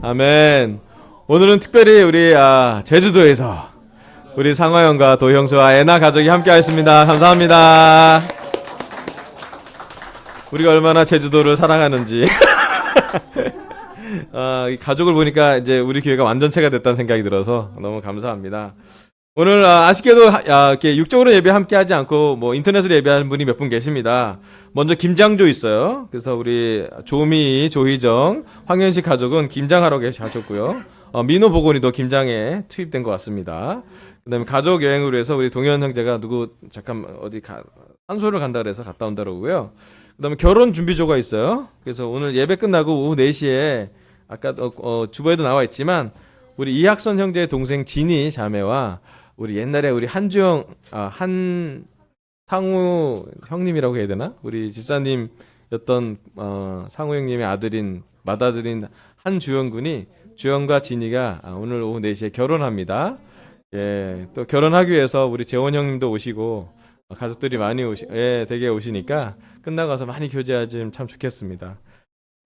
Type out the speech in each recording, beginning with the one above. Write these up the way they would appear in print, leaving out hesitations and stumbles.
아멘. 오늘은 특별히 우리 제주도에서 우리 상화형과 도형수와 애나 가족이 함께하였습니다. 감사합니다. 우리가 얼마나 제주도를 사랑하는지 이 가족을 보니까 이제 우리 교회가 완전체가 됐다는 생각이 들어서 너무 감사합니다. 오늘 아쉽게도 이렇게 육적으로 예배 함께하지 않고 뭐 인터넷으로 예배하는 분이 몇 분 계십니다. 먼저 김장조 있어요. 그래서 우리 조미, 조희정, 황현식 가족은 김장하러 가셨고요. 민호 보건이도 김장에 투입된 것 같습니다. 그다음에 가족 여행으로 해서 우리 동현 형제가 잠깐 산소를 간다 그래서 갔다 온다고요. 그다음에 결혼 준비조가 있어요. 그래서 오늘 예배 끝나고 오후 4시에 아까 주보에도 나와 있지만 우리 이학선 형제의 동생 진희 자매와 우리 옛날에 우리 한주영 상우 형님이라고 해야 되나? 우리 집사님이었던 상우 형님의 맏아들인 한주영 군이 주영과 진희가 오늘 오후 4시에 결혼합니다. 예, 또 결혼하기 위해서 우리 재원 형님도 오시고 가족들이 많이 되게 오시니까 끝나고 가서 많이 교제하시면 참 좋겠습니다.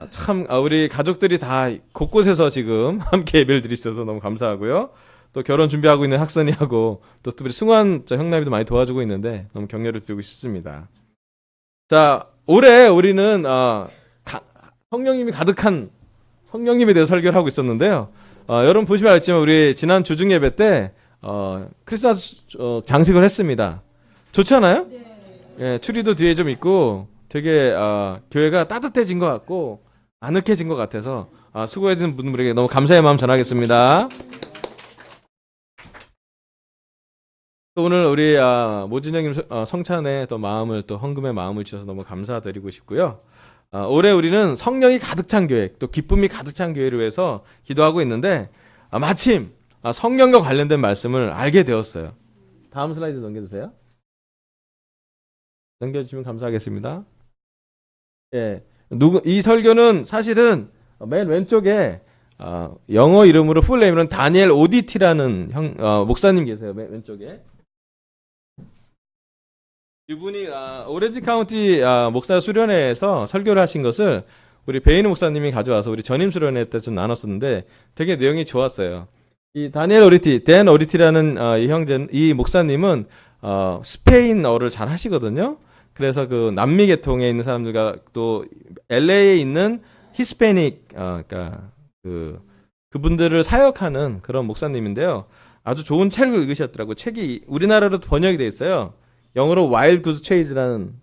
참 우리 가족들이 다 곳곳에서 지금 함께 예배를 드리셔서 너무 감사하고요. 또 결혼 준비하고 있는 학선이하고 또 우리 승환 형남이도 많이 도와주고 있는데 너무 격려를 드리고 싶습니다. 자, 올해 우리는 성령님이 가득한 성령님에 대해서 설교를 하고 있었는데요. 여러분 보시면 알겠지만 우리 지난 주중 예배 때 크리스마스 장식을 했습니다. 좋지 않아요? 네. 예, 추리도 뒤에 좀 있고 되게 교회가 따뜻해진 것 같고 아늑해진 것 같아서 수고해주신 분들에게 너무 감사의 마음 전하겠습니다. 또 오늘 우리 모진영님 성찬에 또 헌금의 마음을 주셔서 너무 감사드리고 싶고요. 올해 우리는 성령이 가득 찬 교회, 또 기쁨이 가득 찬 교회를 위해서 기도하고 있는데 마침 성령과 관련된 말씀을 알게 되었어요. 다음 슬라이드 넘겨주세요. 넘겨주시면 감사하겠습니다. 예, 이 설교는 사실은 맨 왼쪽에 영어 이름으로 풀네임은 다니엘 오디티라는 목사님 계세요. 맨 왼쪽에. 이분이 오렌지 카운티 목사 수련회에서 설교를 하신 것을 우리 베이느 목사님이 가져와서 우리 전임 수련회 때 좀 나눴었는데 되게 내용이 좋았어요. 이 다니엘 오리티, 댄 오리티라는 이 목사님은 스페인어를 잘 하시거든요. 그래서 그 남미 계통에 있는 사람들과 또 LA에 있는 히스패닉 그러니까 그분들을 사역하는 그런 목사님인데요. 아주 좋은 책을 읽으셨더라고요. 책이 우리나라로도 번역이 돼 있어요. 영어로 Wild Goose Chase라는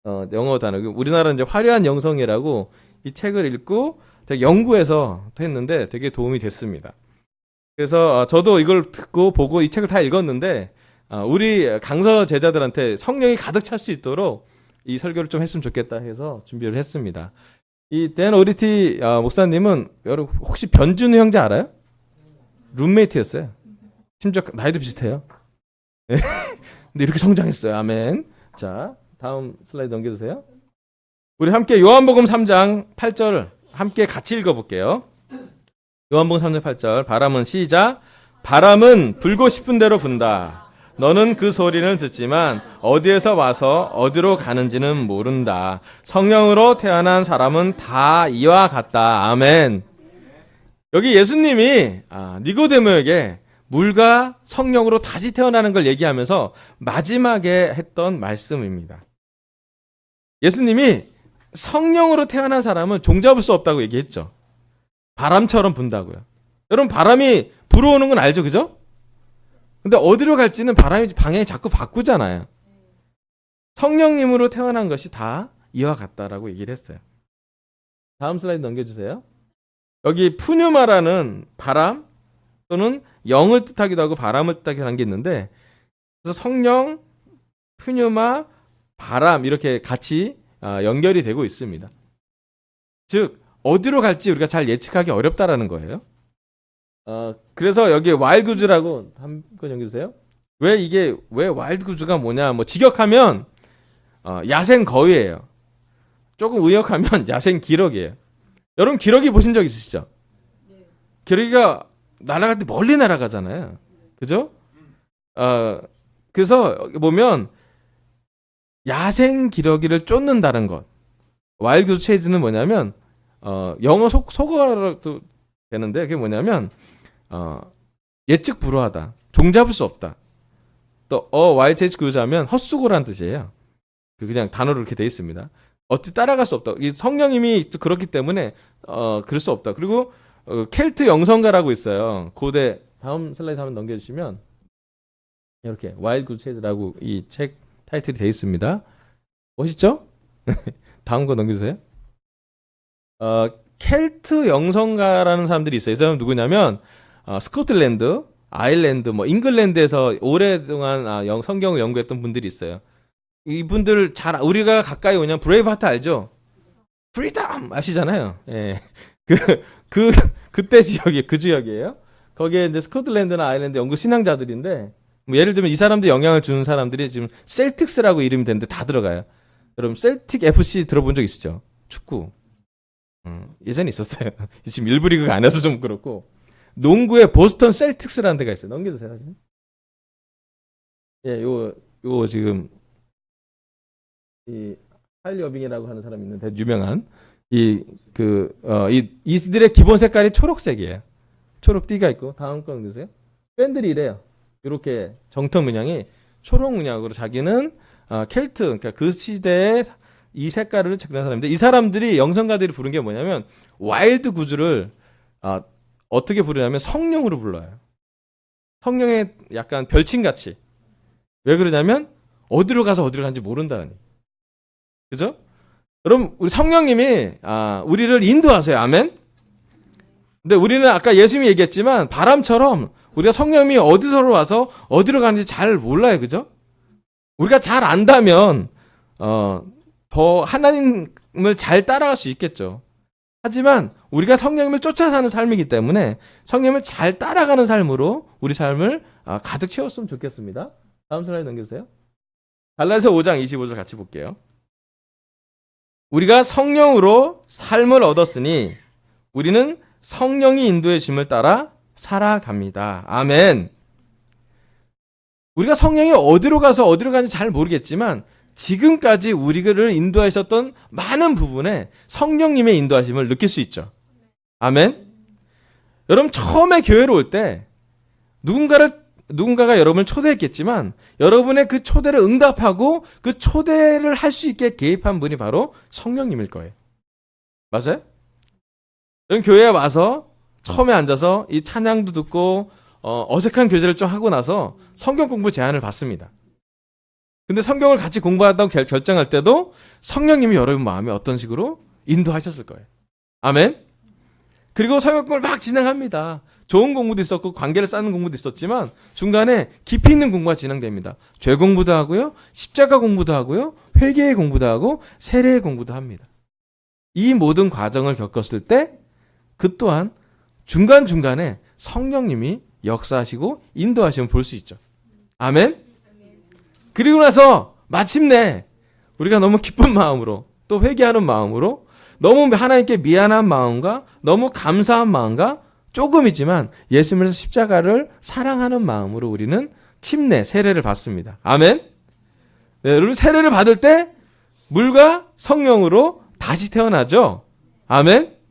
영어 단어. 우리나라는 이제 화려한 영성이라고 이 책을 읽고 되게 연구해서 했는데 되게 도움이 됐습니다. 그래서 저도 이걸 듣고 보고 이 책을 다 읽었는데 우리 강서 제자들한테 성령이 가득 찰 수 있도록 이 설교를 좀 했으면 좋겠다 해서 준비를 했습니다. 이 댄 오리티 목사님은 여러분 혹시 변준우 형제 알아요? 룸메이트였어요. 심지어 나이도 비슷해요. 근데 이렇게 성장했어요. 아멘. 자, 다음 슬라이드 넘겨주세요. 우리 함께 요한복음 3장 8절 함께 같이 읽어볼게요. 요한복음 3장 8절 바람은 시작. 바람은 불고 싶은 대로 분다. 너는 그 소리는 듣지만 어디에서 와서 어디로 가는지는 모른다. 성령으로 태어난 사람은 다 이와 같다. 아멘. 여기 예수님이 니고데모에게 물과 성령으로 다시 태어나는 걸 얘기하면서 마지막에 했던 말씀입니다. 예수님이 성령으로 태어난 사람은 종잡을 수 없다고 얘기했죠. 바람처럼 분다고요. 여러분 바람이 불어오는 건 알죠, 그죠? 근데 어디로 갈지는 바람이 방향이 자꾸 바꾸잖아요. 성령님으로 태어난 것이 다 이와 같다라고 얘기를 했어요. 다음 슬라이드 넘겨주세요. 여기 푸뉴마라는 바람 또는 영을 뜻하기도 하고 바람을 뜻하기도 하는 게 있는데 그래서 성령, 푸뉴마, 바람 이렇게 같이 연결이 되고 있습니다. 즉 어디로 갈지 우리가 잘 예측하기 어렵다라는 거예요. 그래서 여기 와일드구즈라고 한번 넘겨주세요. 왜 와일드구즈가 뭐냐? 뭐 직역하면 야생 거위예요. 조금 의역하면 야생 기러기예요. 여러분 기러기 보신 적 있으시죠? 기러기가 날아갈 때 멀리 날아가잖아요. 그죠? 그래서 보면 야생 기러기를 쫓는다는 것. 와일드 체이즈는 뭐냐면 영어 속어도 되는데 그게 뭐냐면 예측 불허하다. 종잡을 수 없다. 또 와일드 체이즈 교자면 헛수고라는 뜻이에요. 그냥 단어로 이렇게 돼 있습니다. 어떻게 따라갈 수 없다. 이 성령님이 또 그렇기 때문에 그럴 수 없다. 그리고 켈트 영성가라고 있어요. 고대 다음 슬라이드 한번 넘겨주시면 이렇게 와일드 굿 체이즈라고 이 책 타이틀이 돼 있습니다. 멋있죠? 다음 거 넘겨주세요. 켈트 영성가라는 사람들이 있어요. 이 사람 누구냐면 스코틀랜드, 아일랜드, 뭐 잉글랜드에서 오랫동안 성경을 연구했던 분들이 있어요. 이분들 우리가 가까이 오냐면 브레이브하트 알죠? 프리덤 아시잖아요. 예. 그때 지역이 그 지역이에요. 거기에 이제 스코틀랜드나 아일랜드 영국 신앙자들인데 뭐 예를 들면 이 사람들 영향을 주는 사람들이 지금 셀틱스라고 이름이 되는데 다 들어가요. 여러분 셀틱 FC 들어본 적 있으죠? 축구. 예전에 있었어요. 지금 일부 리그가 안 해서 좀 그렇고 농구에 보스턴 셀틱스라는 데가 있어요. 넘겨주세요. 사진. 예, 요 지금 이 하일리 어빙이라고 하는 사람이 있는데 유명한 이들의 기본 색깔이 초록색이에요. 초록 띠가 있고 다음 거 보세요. 팬들이 이래요. 이렇게 정통 문양이 초록 문양으로 자기는 켈트 그러니까 그 시대의 이 색깔을 측정한 사람인데 이 사람들이 영성가들이 부른 게 뭐냐면 와일드 구즈를 어떻게 부르냐면 성령으로 불러요. 성령의 약간 별칭같이. 왜 그러냐면 어디로 가서 어디로 가는지 모른다는. 그죠? 그럼 우리 성령님이 우리를 인도하세요. 아멘. 근데 우리는 아까 예수님이 얘기했지만 바람처럼 우리가 성령님이 어디서 와서 어디로 가는지 잘 몰라요. 그죠? 우리가 잘 안다면 더 하나님을 잘 따라갈 수 있겠죠. 하지만 우리가 성령님을 쫓아 사는 삶이기 때문에 성령님을 잘 따라가는 삶으로 우리 삶을 가득 채웠으면 좋겠습니다. 다음 슬라이드 넘겨주세요. 갈라디아서 5장 25절 같이 볼게요. 우리가 성령으로 삶을 얻었으니 우리는 성령이 인도해 주심을 따라 살아갑니다. 아멘. 우리가 성령이 어디로 가서 어디로 가는지 잘 모르겠지만 지금까지 우리를 인도하셨던 많은 부분에 성령님의 인도하심을 느낄 수 있죠. 아멘. 여러분 처음에 교회로 올 때 누군가가 여러분을 초대했겠지만 여러분의 그 초대를 응답하고 그 초대를 할 수 있게 개입한 분이 바로 성령님일 거예요. 맞아요? 여러분 교회에 와서 처음에 앉아서 이 찬양도 듣고 어색한 교제를 좀 하고 나서 성경 공부 제안을 받습니다. 근데 성경을 같이 공부한다고 결정할 때도 성령님이 여러분 마음에 어떤 식으로 인도하셨을 거예요. 아멘. 그리고 성경 공부를 막 진행합니다. 좋은 공부도 있었고 관계를 쌓는 공부도 있었지만 중간에 깊이 있는 공부가 진행됩니다. 죄 공부도 하고요. 십자가 공부도 하고요. 회개의 공부도 하고 세례의 공부도 합니다. 이 모든 과정을 겪었을 때 그 또한 중간중간에 성령님이 역사하시고 인도하시면 볼 수 있죠. 아멘. 그리고 나서 마침내 우리가 너무 기쁜 마음으로 또 회개하는 마음으로 너무 하나님께 미안한 마음과 너무 감사한 마음과 조금이지만 예수님께서 십자가를 사랑하는 마음으로 우리는 침례, 세례를 받습니다. 아멘. 네, 여러분 세례를 받을 때 물과 성령으로 다시 태어나죠. 아멘.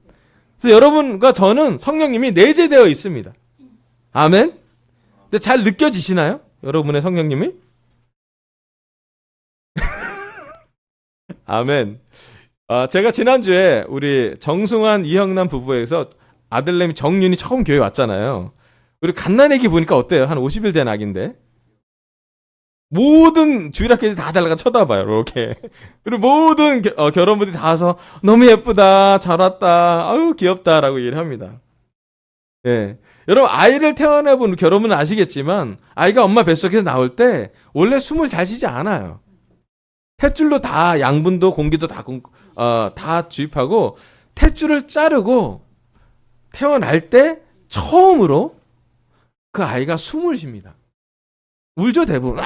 그래서 여러분과 저는 성령님이 내재되어 있습니다. 아멘. 근데 잘 느껴지시나요? 여러분의 성령님이? 아멘. 제가 지난주에 우리 정승환 이형남 부부에서 아들내미 정윤이 처음 교회 왔잖아요. 우리 갓난애기 보니까 어때요? 한 50일 된 아기인데. 모든 주일학교들이 다 달라가 쳐다봐요. 이렇게. 그리고 모든 결혼부들이 다 와서 너무 예쁘다. 잘 왔다. 아유 귀엽다라고 얘기를 합니다. 예. 여러분 아이를 태어나본 결혼은 아시겠지만 아이가 엄마 뱃속에서 나올 때 원래 숨을 잘 쉬지 않아요. 탯줄로 다 양분도 공기도 다 주입하고 탯줄을 자르고 태어날 때 처음으로 그 아이가 숨을 쉽니다. 울죠 대부분.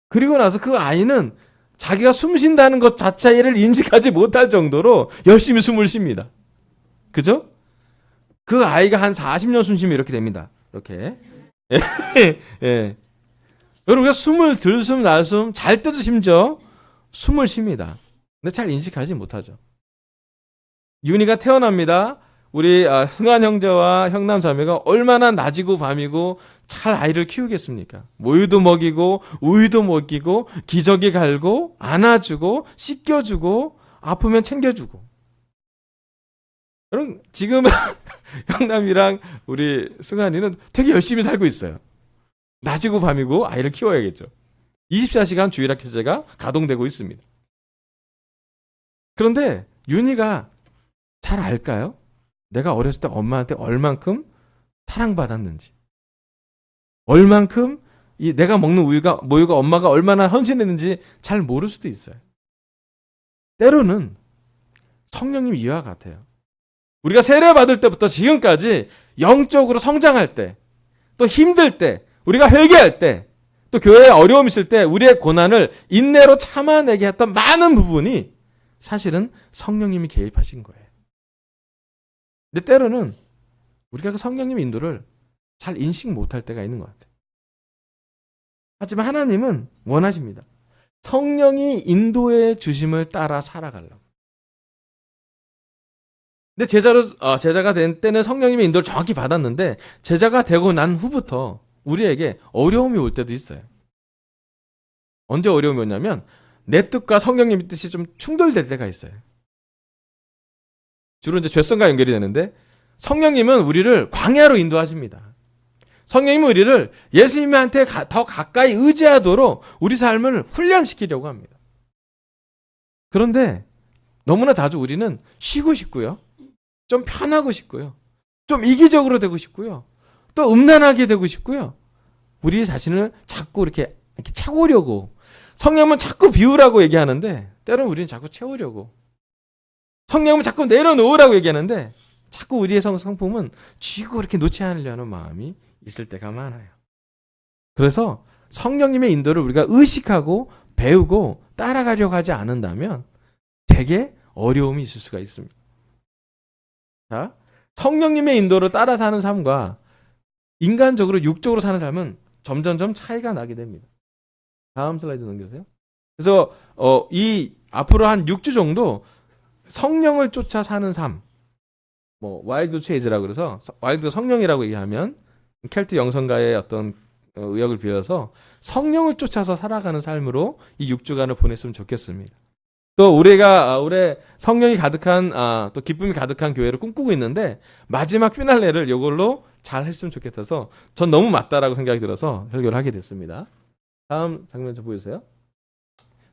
그리고 나서 그 아이는 자기가 숨 쉰다는 것 자체를 인식하지 못할 정도로 열심히 숨을 쉽니다. 그죠? 그 아이가 한 40년 숨 쉬면 이렇게 됩니다. 이렇게. 예. 여러분, 우리가 숨을 들숨 날숨 잘 때도 심지어 숨을 쉽니다. 근데 잘 인식하지 못하죠. 윤희가 태어납니다. 우리 승한 형제와 형남 자매가 얼마나 낮이고 밤이고 잘 아이를 키우겠습니까? 모유도 먹이고 우유도 먹이고 기저귀 갈고 안아주고 씻겨주고 아프면 챙겨주고. 여러분, 지금 형남이랑 우리 승한이는 되게 열심히 살고 있어요. 낮이고 밤이고 아이를 키워야겠죠. 24시간 주일학 교재가 가동되고 있습니다. 그런데 윤희가 잘 알까요? 내가 어렸을 때 엄마한테 얼만큼 사랑받았는지, 얼만큼 내가 먹는 모유가 엄마가 얼마나 헌신했는지 잘 모를 수도 있어요. 때로는 성령님 이와 같아요. 우리가 세례받을 때부터 지금까지 영적으로 성장할 때, 또 힘들 때, 우리가 회개할 때, 또 교회에 어려움 있을 때 우리의 고난을 인내로 참아내게 했던 많은 부분이 사실은 성령님이 개입하신 거예요. 근데 때로는 우리가 그 성령님의 인도를 잘 인식 못할 때가 있는 것 같아요. 하지만 하나님은 원하십니다. 성령이 인도의 주심을 따라 살아가려고. 근데 제자가 된 때는 성령님의 인도를 정확히 받았는데, 제자가 되고 난 후부터 우리에게 어려움이 올 때도 있어요. 언제 어려움이 오냐면 내 뜻과 성령님의 뜻이 좀 충돌될 때가 있어요. 주로 이제 죄성과 연결이 되는데, 성령님은 우리를 광야로 인도하십니다. 성령님은 우리를 예수님한테 더 가까이 의지하도록 우리 삶을 훈련시키려고 합니다. 그런데 너무나 자주 우리는 쉬고 싶고요, 좀 편하고 싶고요, 좀 이기적으로 되고 싶고요, 또 음란하게 되고 싶고요, 우리 자신을 자꾸 이렇게 채우려고, 성령은 자꾸 비우라고 얘기하는데 때로는 우리는 자꾸 채우려고, 성령은 자꾸 내려놓으라고 얘기하는데 자꾸 우리의 성품은 쥐고 이렇게 놓지 않으려는 마음이 있을 때가 많아요. 그래서 성령님의 인도를 우리가 의식하고 배우고 따라가려고 하지 않는다면 되게 어려움이 있을 수가 있습니다. 자, 성령님의 인도를 따라 사는 삶과 인간적으로 육적으로 사는 삶은 점점점 차이가 나게 됩니다. 다음 슬라이드 넘겨주세요. 그래서 이 앞으로 한 6주 정도 성령을 쫓아 사는 삶, 와일드 체이즈라고 그래서, 와일드 성령이라고 얘기하면 켈트 영성가의 어떤 의역을 빌어서 성령을 쫓아서 살아가는 삶으로 이 6주간을 보냈으면 좋겠습니다. 또 우리가 올해 성령이 가득한 또 기쁨이 가득한 교회를 꿈꾸고 있는데, 마지막 피날레를 이걸로 잘 했으면 좋겠어서 전 너무 맞다라고 생각이 들어서 설교를 하게 됐습니다. 다음 장면 좀 보여주세요.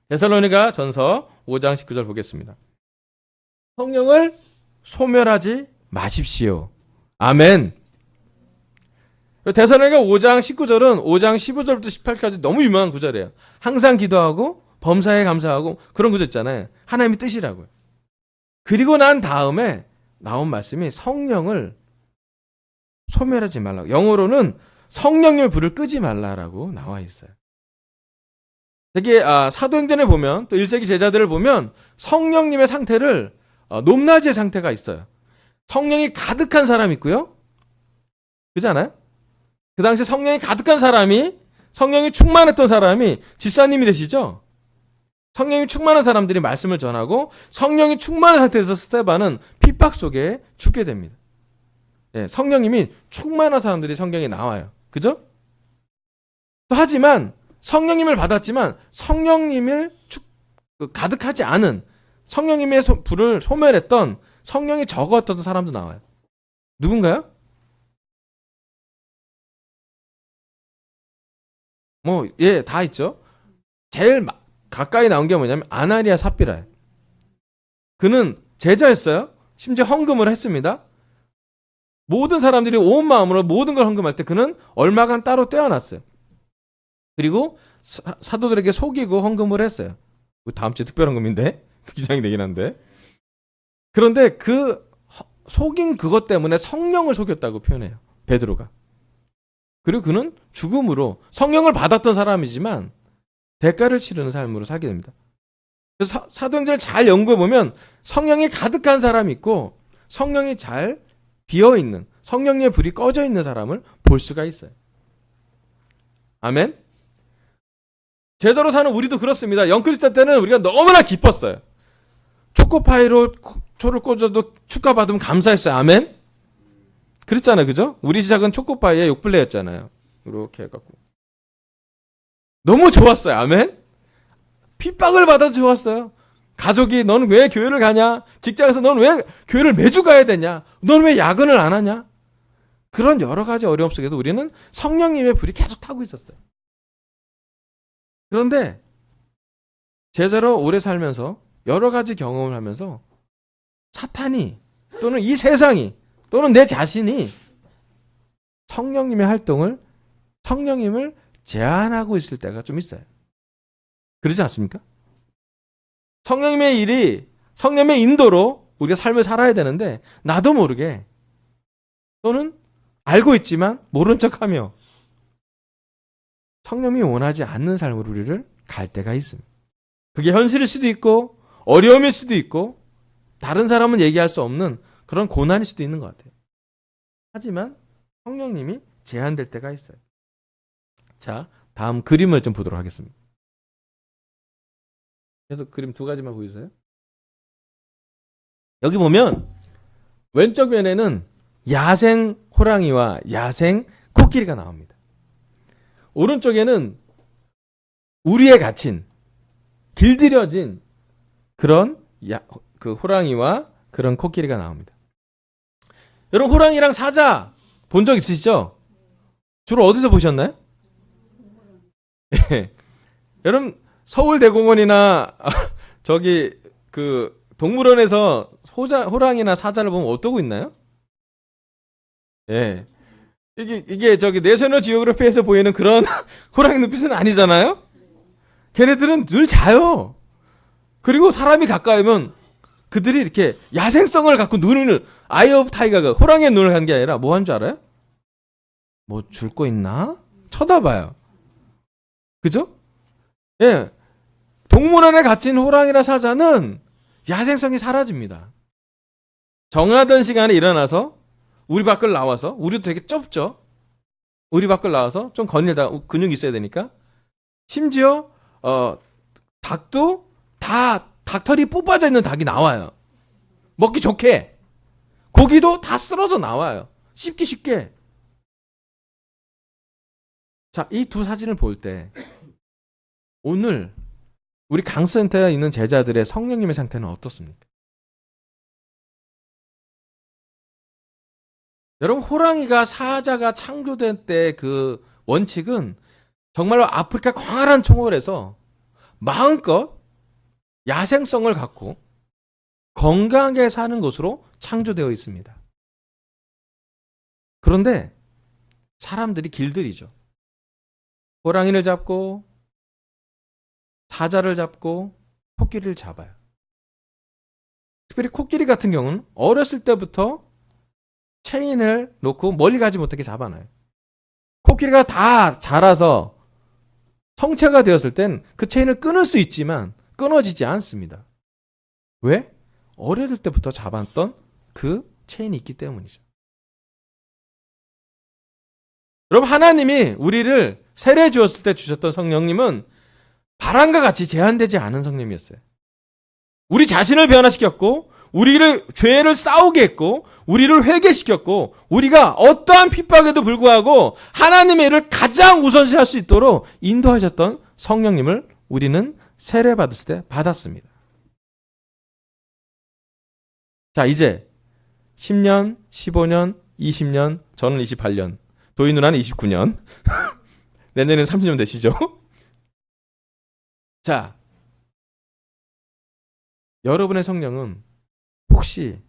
데살로니가 전서 5장 19절 보겠습니다. 성령을 소멸하지 마십시오. 아멘. 데살로니가 5장 19절은 5장 15절부터 18까지 너무 유명한 구절이에요. 항상 기도하고 범사에 감사하고, 그런 구절 있잖아요. 하나님의 뜻이라고요. 그리고 난 다음에 나온 말씀이 성령을 소멸하지 말라고, 영어로는 성령님의 불을 끄지 말라라고 나와 있어요. 되게 사도행전에 보면, 또 1세기 제자들을 보면 성령님의 상태를 높낮이의 상태가 있어요. 성령이 가득한 사람이 있고요, 그렇지 않아요? 그 당시에 성령이 가득한 사람이, 성령이 충만했던 사람이 집사님이 되시죠. 성령이 충만한 사람들이 말씀을 전하고, 성령이 충만한 상태에서 스데반은 핍박 속에 죽게 됩니다. 예, 성령님이 충만한 사람들이 성경에 나와요. 그죠? 하지만 성령님을 받았지만 성령님을 가득하지 않은, 성령님의 불을 소멸했던, 성령이 적었던 사람도 나와요. 누군가요? 다 있죠. 제일 가까이 나온 게 뭐냐면 아나니아 삽비라예요. 그는 제자였어요. 심지어 헌금을 했습니다. 모든 사람들이 온 마음으로 모든 걸 헌금할 때 그는 얼마간 따로 떼어놨어요. 그리고 사도들에게 속이고 헌금을 했어요. 다음 주에 특별 헌금인데 기장이 되긴 한데, 그런데 그 속인 그것 때문에 성령을 속였다고 표현해요, 베드로가. 그리고 그는 죽음으로, 성령을 받았던 사람이지만 대가를 치르는 삶으로 살게 됩니다. 그래서 사도행전을 잘 연구해보면 성령이 가득한 사람이 있고 성령이 잘 비어있는, 성령의 불이 꺼져 있는 사람을 볼 수가 있어요. 아멘. 제자로 사는 우리도 그렇습니다. 영크리스찬 때는 우리가 너무나 기뻤어요. 초코파이로 초를 꽂아도 축하받으면 감사했어요. 아멘? 그랬잖아요. 그죠? 우리 시작은 초코파이에 욕불레였잖아요. 이렇게 해갖고. 너무 좋았어요. 아멘? 핍박을 받아도 좋았어요. 가족이 너는 왜 교회를 가냐? 직장에서 너는 왜 교회를 매주 가야 되냐? 너는 왜 야근을 안 하냐? 그런 여러 가지 어려움 속에도 우리는 성령님의 불이 계속 타고 있었어요. 그런데 제자로 오래 살면서 여러 가지 경험을 하면서 사탄이 또는 이 세상이 또는 내 자신이 성령님의 활동을 성령님을 제한하고 있을 때가 좀 있어요. 그러지 않습니까? 성령님의 일이 성령님의 인도로 우리가 삶을 살아야 되는데 나도 모르게 또는 알고 있지만 모른 척하며 성령님이 원하지 않는 삶으로 우리를 갈 때가 있습니다. 그게 현실일 수도 있고 어려움일 수도 있고 다른 사람은 얘기할 수 없는 그런 고난일 수도 있는 것 같아요. 하지만 성령님이 제한될 때가 있어요. 자, 다음 그림을 좀 보도록 하겠습니다. 그래서 그림 두 가지만 보여주세요. 여기 보면 왼쪽 면에는 야생 호랑이와 야생 코끼리가 나옵니다. 오른쪽에는 우리에 갇힌 길들여진 그런 그 호랑이와 그런 코끼리가 나옵니다. 여러분 호랑이랑 사자 본 적 있으시죠? 주로 어디서 보셨나요? 여러분 서울대공원이나 저기 그 동물원에서 호랑이나 사자를 보면 어떠고 있나요? 예. 이게 저기 내셔널 지오그래피에서 보이는 그런 호랑이 눈빛은 아니잖아요? 걔네들은 늘 자요. 그리고 사람이 가까이 오면 그들이 이렇게 야생성을 갖고 눈을 아이 오브 타이거가 호랑이의 눈을 간 게 아니라 뭐 한 줄 알아요? 뭐 줄 거 있나? 쳐다봐요. 그죠? 예. 동물원에 갇힌 호랑이나 사자는 야생성이 사라집니다. 정하던 시간에 일어나서 우리 밖을 나와서 우리도 되게 좁죠. 우리 밖을 나와서 좀 거닐다 근육이 있어야 되니까 심지어 닭도 다 닭털이 뽑아져 있는 닭이 나와요. 먹기 좋게. 고기도 다 쓸어져 나와요. 씹기 쉽게. 자, 이 두 사진을 볼 때 오늘 우리 강센터에 있는 제자들의 성령님의 상태는 어떻습니까? 여러분 호랑이가 사자가 창조된 때 그 원칙은 정말로 아프리카 광활한 초월에서 마음껏 야생성을 갖고 건강하게 사는 것으로 창조되어 있습니다. 그런데 사람들이 길들이죠. 호랑이를 잡고 사자를 잡고 코끼리를 잡아요. 특별히 코끼리 같은 경우는 어렸을 때부터 체인을 놓고 멀리 가지 못하게 잡아놔요. 코끼리가 다 자라서 성체가 되었을 땐 그 체인을 끊을 수 있지만 끊어지지 않습니다. 왜? 어렸을 때부터 잡았던 그 체인이 있기 때문이죠. 여러분 하나님이 우리를 세례 주었을 때 주셨던 성령님은 바람과 같이 제한되지 않은 성령님이었어요. 우리 자신을 변화시켰고 우리를 죄를 싸우게 했고 우리를 회개시켰고 우리가 어떠한 핍박에도 불구하고 하나님의 일을 가장 우선시할 수 있도록 인도하셨던 성령님을 우리는 세례받았을 때 받았습니다. 자, 이제 10년, 15년, 20년, 저는 28년, 도희 누나는 29년, 내년에는 30년 되시죠? 자, 여러분의 성령은 혹시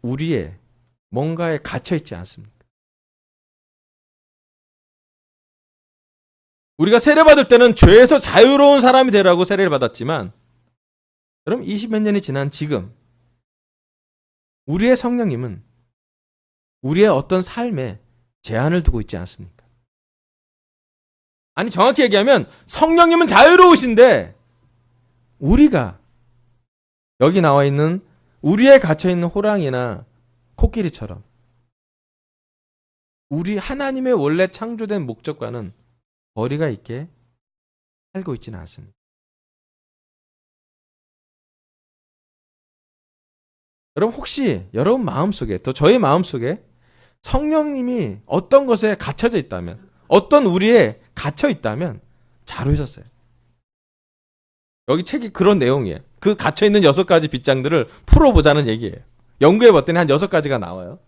우리의 뭔가에 갇혀있지 않습니까? 우리가 세례받을 때는 죄에서 자유로운 사람이 되라고 세례를 받았지만 여러분 20몇 년이 지난 지금 우리의 성령님은 우리의 어떤 삶에 제한을 두고 있지 않습니까? 아니 정확히 얘기하면 성령님은 자유로우신데 우리가 여기 나와 있는 우리에 갇혀있는 호랑이나 코끼리처럼 우리 하나님의 원래 창조된 목적과는 거리가 있게 살고 있지는 않습니다. 여러분 혹시 여러분 마음속에 또 저의 마음속에 성령님이 어떤 것에 갇혀져 있다면 어떤 우리에 갇혀 있다면 잘 오셨어요. 여기 책이 그런 내용이에요. 그 갇혀있는 6가지 빗장들을 풀어보자는 얘기예요. 연구해봤더니 한 6가지가 나와요.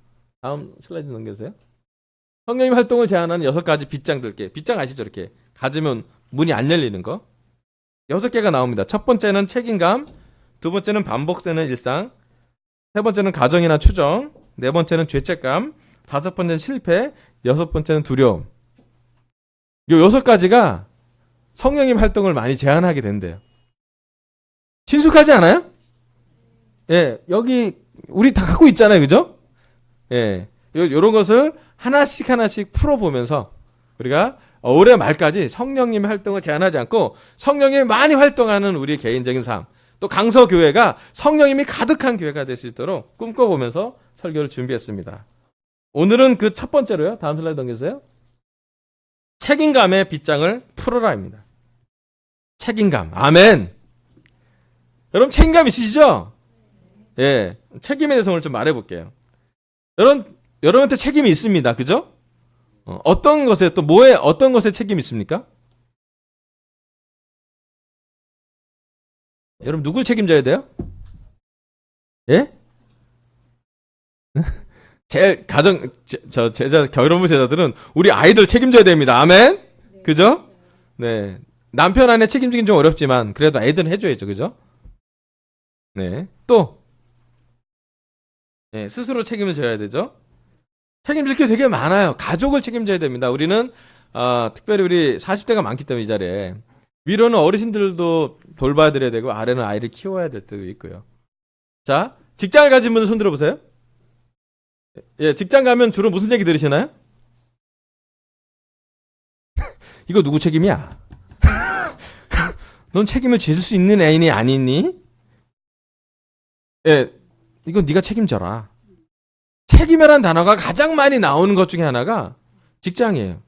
다음 슬라이드 넘겨주세요. 성령님 활동을 제한하는 6가지 빗장들. 빗장 아시죠? 이렇게 가지면 문이 안 열리는 거. 6개가 나옵니다. 첫 번째는 책임감, 두 번째는 반복되는 일상, 세 번째는 가정이나 추정, 네 번째는 죄책감, 다섯 번째는 실패, 여섯 번째는 두려움. 요 6가지가 성령님 활동을 많이 제한하게 된대요. 친숙하지 않아요? 예, 여기 우리 다 갖고 있잖아요, 그죠? 예, 요런 것을 하나씩 풀어보면서 우리가 올해 말까지 성령님의 활동을 제한하지 않고 성령님이 많이 활동하는 우리 개인적인 삶, 또 강서교회가 성령님이 가득한 교회가 될 수 있도록 꿈꿔보면서 설교를 준비했습니다. 오늘은 그 첫 번째로요. 다음 슬라이드 넘겨주세요. 책임감의 빗장을 풀어라입니다. 책임감. 아멘. 여러분 책임감 있으시죠? 예, 책임에 대해서 오늘 좀 말해볼게요. 여러분한테 책임이 있습니다. 그죠? 어떤 것에 또 뭐에 어떤 것에 책임이 있습니까? 여러분 누굴 책임져야 돼요? 예? 제일 가정 저 제자 결혼부 제자들은 우리 아이들 책임져야 됩니다. 아멘. 그죠? 네. 남편 아내 책임지긴 좀 어렵지만 그래도 애들은 해줘야죠. 그죠? 네. 또 네, 스스로 책임을 져야 되죠. 책임질 게 되게 많아요. 가족을 책임져야 됩니다. 우리는 특별히 우리 40대가 많기 때문에 이 자리에 위로는 어르신들도 돌봐야 드려야 되고 아래는 아이를 키워야 될 때도 있고요. 자, 직장을 가진 분들 손 들어보세요. 예, 직장 가면 주로 무슨 얘기 들으시나요? 이거 누구 책임이야? 넌 책임을 질 수 있는 애인이 아니니? 예, 이건 네가 책임져라. 책임이라는 단어가 가장 많이 나오는 것 중에 하나가 직장이에요.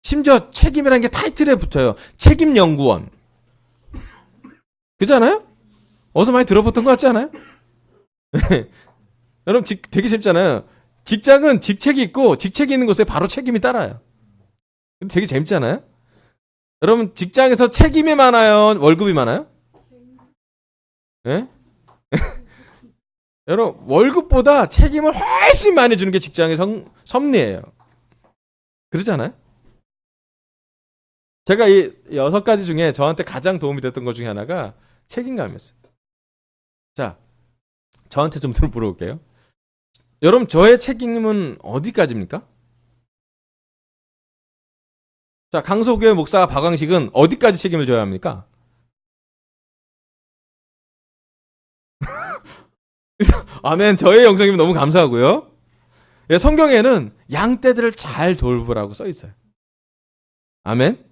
심지어 책임이라는 게 타이틀에 붙어요. 책임연구원. 그렇잖아요? 어디서 많이 들어봤던 것 같지 않아요? 여러분 되게 재밌잖아요. 직장은 직책이 있고 직책이 있는 곳에 바로 책임이 따라요. 되게 재밌잖아요? 여러분 직장에서 책임이 많아요? 월급이 많아요? 예? 여러분 월급보다 책임을 훨씬 많이 주는 게 직장의 섭리예요. 그렇잖아요? 제가 이 6가지 중에 저한테 가장 도움이 됐던 것 중에 하나가 책임감이었어요. 자, 저한테 좀 물어볼게요. 여러분 저의 책임은 어디까지입니까? 자, 강서교회 목사 박광식은 어디까지 책임을 져야 합니까? 아멘. 저의 영성이면 너무 감사하고요. 예, 성경에는 양떼들을 잘 돌보라고 써 있어요. 아멘.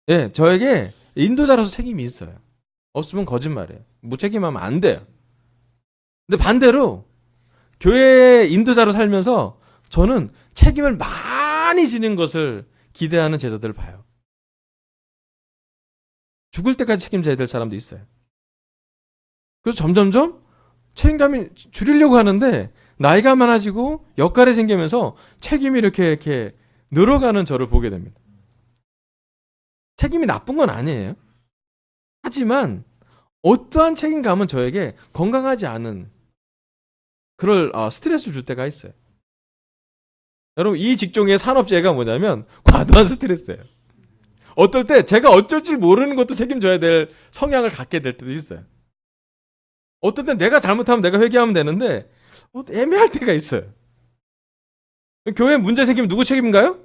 예, 저에게 인도자로서 책임이 있어요. 없으면 거짓말이에요. 무책임하면 안 돼요. 근데 반대로 교회 인도자로 살면서 저는 책임을 많이 지는 것을 기대하는 제자들을 봐요. 죽을 때까지 책임져야 될 사람도 있어요. 그래서 점점점 책임감이 줄이려고 하는데 나이가 많아지고 역할이 생기면서 책임이 이렇게 늘어가는 저를 보게 됩니다. 책임이 나쁜 건 아니에요. 하지만 어떠한 책임감은 저에게 건강하지 않은 그럴 스트레스를 줄 때가 있어요. 여러분 이 직종의 산업재해가 뭐냐면 과도한 스트레스예요. 어떨 때 제가 어쩔 줄 모르는 것도 책임져야 될 성향을 갖게 될 때도 있어요. 어떨 때 내가 잘못하면 내가 회개하면 되는데 애매할 때가 있어요. 교회 문제 생기면 누구 책임인가요?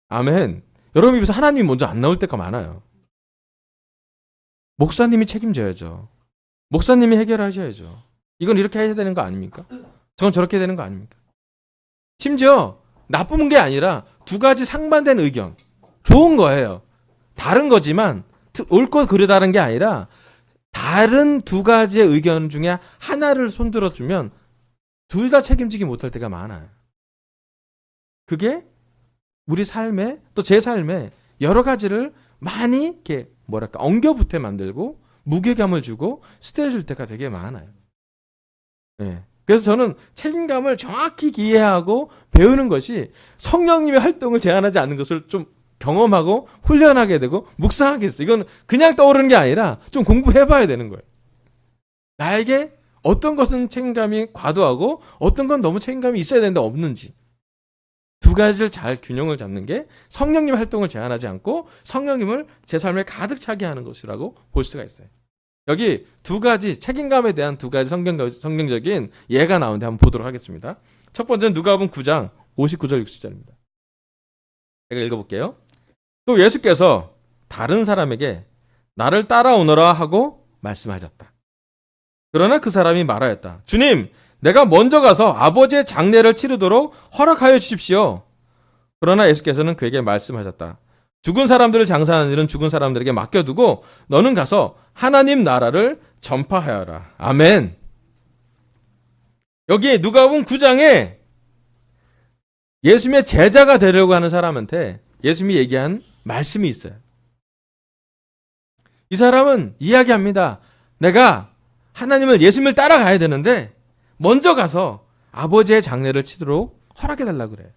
아멘. 여러분 입에서 하나님이 먼저 안 나올 때가 많아요. 목사님이 책임져야죠. 목사님이 해결하셔야죠. 이건 이렇게 해야 되는 거 아닙니까? 저건 저렇게 되는 거 아닙니까? 심지어 나쁜 게 아니라 2가지 상반된 의견. 좋은 거예요. 다른 거지만 옳고 그르다는 게 아니라 다른 2가지의 의견 중에 하나를 손들어주면 둘 다 책임지기 못할 때가 많아요. 그게 우리 삶에 또 제 삶에 여러 가지를 많이 이렇게 엉겨붙게 만들고 무게감을 주고 스트레스 줄 때가 되게 많아요. 네. 그래서 저는 책임감을 정확히 이해하고 배우는 것이 성령님의 활동을 제한하지 않는 것을 좀 경험하고 훈련하게 되고 묵상하게 됐어요. 이건 그냥 떠오르는 게 아니라 좀 공부해봐야 되는 거예요. 나에게 어떤 것은 책임감이 과도하고 어떤 건 너무 책임감이 있어야 되는데 없는지 두 가지를 잘 균형을 잡는 게 성령님의 활동을 제한하지 않고 성령님을 제 삶에 가득 차게 하는 것이라고 볼 수가 있어요. 여기 두 가지 책임감에 대한 두 가지 성경적인 예가 나오는데 한번 보도록 하겠습니다. 첫 번째는 누가복음 9장 59절 60절입니다. 제가 읽어볼게요. 또 예수께서 다른 사람에게 나를 따라오너라 하고 말씀하셨다. 그러나 그 사람이 말하였다. 주님, 내가 먼저 가서 아버지의 장례를 치르도록 허락하여 주십시오. 그러나 예수께서는 그에게 말씀하셨다. 죽은 사람들을 장사하는 일은 죽은 사람들에게 맡겨두고 너는 가서 하나님 나라를 전파하여라. 아멘. 여기 누가복음 9장에 예수님의 제자가 되려고 하는 사람한테 예수님이 얘기한 말씀이 있어요. 이 사람은 이야기합니다. 내가 예수님을 따라가야 되는데 먼저 가서 아버지의 장례를 치도록 허락해달라고 그래요.